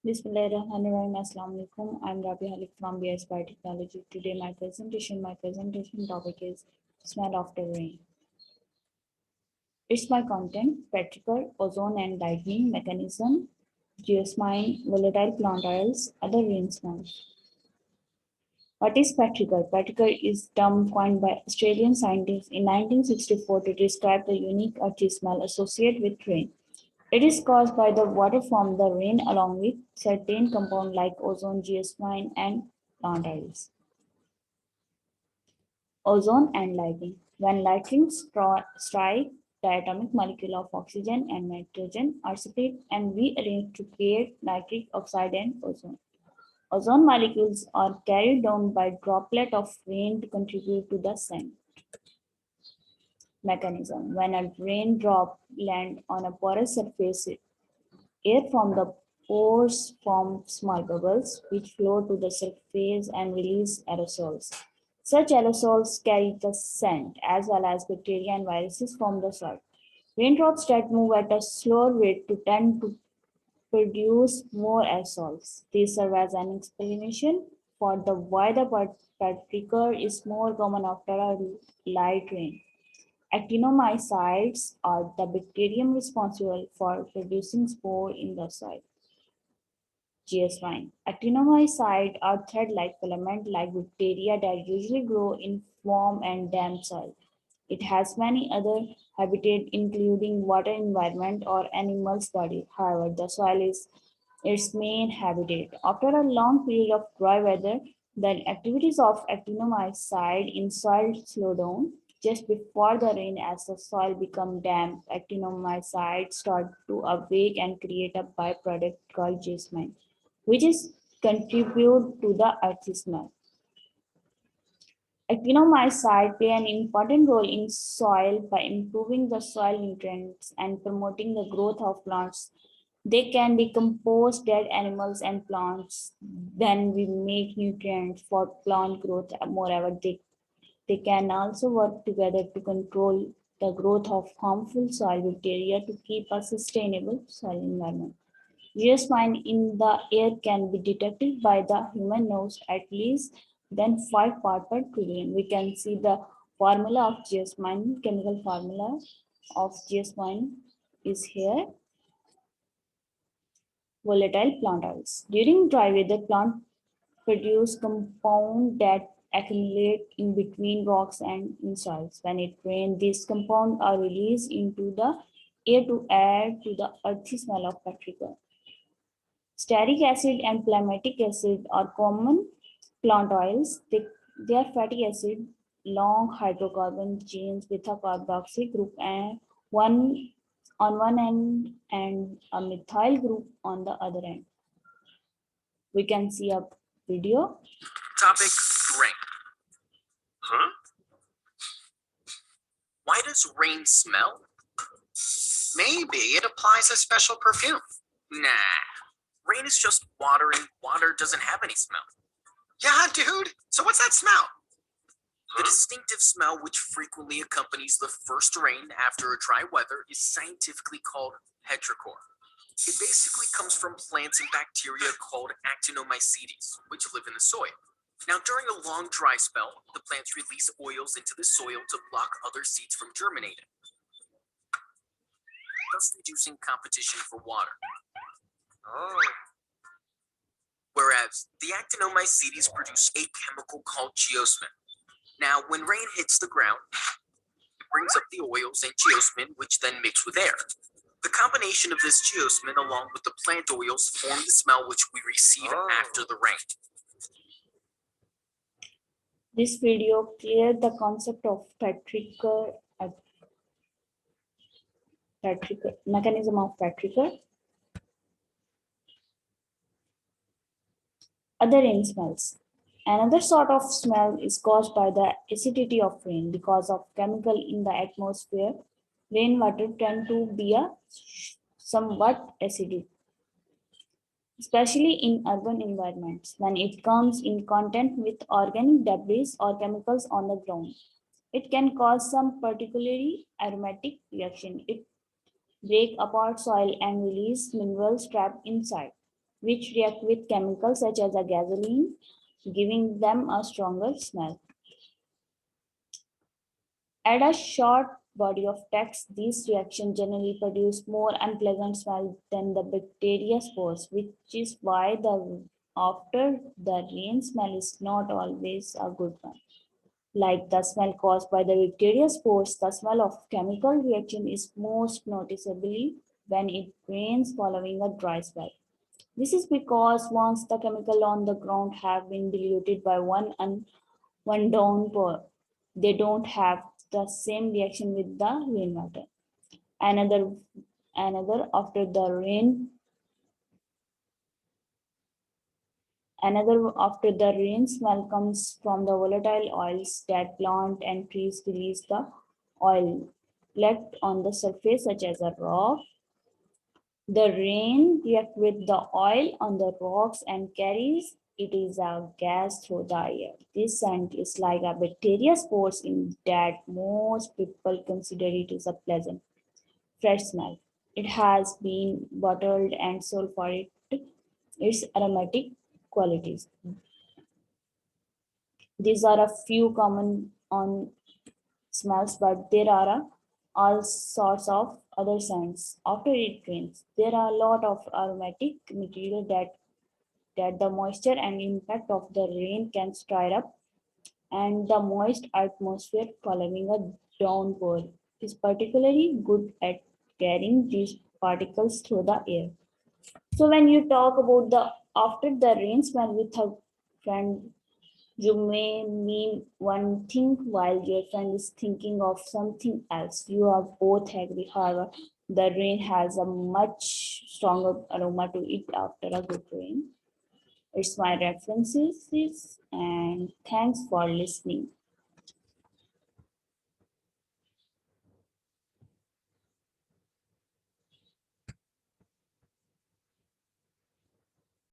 Bismillahirrahmanirrahim. Assalamu alaikum. I'm Rabi Halik from BS Biotechnology. Today my presentation topic is smell after rain. It's my content, petrichor, ozone and lightning mechanism, geosmine, volatile plant oils, other rain smells. What is petrichor? Petrichor is term coined by Australian scientists in 1964 to describe the unique earthy smell associated with rain. It is caused by the water from the rain along with certain compounds like ozone, geosmine, and plant oils. Ozone and lightning. When lightning strike, the atomic molecule of oxygen and nitrogen are split and rearranged to create nitric oxide and ozone. Ozone molecules are carried down by droplet of rain to contribute to the scent. Mechanism. When a raindrop lands on a porous surface, air from the pores form small bubbles which float to the surface and release aerosols. Such aerosols carry the scent as well as bacteria and viruses from the soil. Raindrops that move at a slower rate to tend to produce more aerosols. This serves as an explanation for the why the petrichor is more common after a light rain. Actinomycetes are the bacterium responsible for producing spore in the soil. Geosmine. Actinomycetes are thread-like filament-like bacteria that usually grow in warm and damp soil. It has many other habitats including water environment or animals' body. However, the soil is its main habitat. After a long period of dry weather, the activities of actinomycete in soil slow down. Just before the rain, as the soil becomes damp, actinomycetes start to awake and create a byproduct called jasmine, which is contribute to the earthy smell. Actinomycetes play an important role in soil by improving the soil nutrients and promoting the growth of plants. They can decompose dead animals and plants. Then we make nutrients for plant growth. Moreover, they can also work together to control the growth of harmful soil bacteria to keep a sustainable soil environment. Geosmine in the air can be detected by the human nose at least than 5 parts per trillion. We can see the formula of geosmine, chemical formula of geosmine is here. Volatile plant oils. During dry weather, plants produce compounds that accumulate in between rocks and in soils. When it rains, these compounds are released into the air to add to the earthy smell of petrichor. Stearic acid and palmitic acid are common plant oils. They are fatty acid, long hydrocarbon chains with a carboxyl group and one on one end and a methyl group on the other end. We can see a video. Topic: rain. Huh? Why does rain smell? Maybe it applies a special perfume. Nah, rain is just water and water doesn't have any smell. Yeah, dude. So what's that smell? The distinctive smell which frequently accompanies the first rain after a dry weather is scientifically called petrichor. It basically comes from plants and bacteria called actinomycetes, which live in the soil. Now, during a long dry spell, the plants release oils into the soil to block other seeds from germinating, thus reducing competition for water. Whereas the actinomycetes produce a chemical called geosmin. Now, when rain hits the ground, it brings up the oils and geosmin, which then mix with air. The combination of this geosmin along with the plant oils form the smell which we receive after the rain. This video cleared the concept of petrichor, mechanism of petrichor. Other rain smells. Another sort of smell is caused by the acidity of rain because of chemical in the atmosphere. Rainwater tend to be a somewhat acidic, especially in urban environments when it comes in contact with organic debris or chemicals on the ground. It can cause some particularly aromatic reaction. It break apart soil and release minerals trapped inside. which react with chemicals such as a gasoline, giving them a stronger smell. Add a short body of text, these reactions generally produce more unpleasant smell than the bacteria spores, which is why the after the rain smell is not always a good one. Like the smell caused by the bacteria spores, the smell of chemical reaction is most noticeably when it rains following a dry spell. This is because once the chemical on the ground have been diluted by one downpour, they don't have the same reaction with the rainwater. Another another after the rain Another after the rain smell comes from the volatile oils that plant and trees release the oil left on the surface such as a rock. The rain reacts with the oil on the rocks and carries it is a gas through the air. This scent is like a bacteria spores in that most people consider it is a pleasant, fresh smell. It has been bottled and sold for its aromatic qualities. These are a few common on smells, but there are all sorts of other scents. After it rains, there are a lot of aromatic material that the moisture and impact of the rain can stir up, and the moist atmosphere following a downpour is particularly good at carrying these particles through the air. So when you talk about the after the rain smell with a friend, you may mean one thing while your friend is thinking of something else. You are both agree, however, the rain has a much stronger aroma to it after a good rain. It's my references and thanks for listening.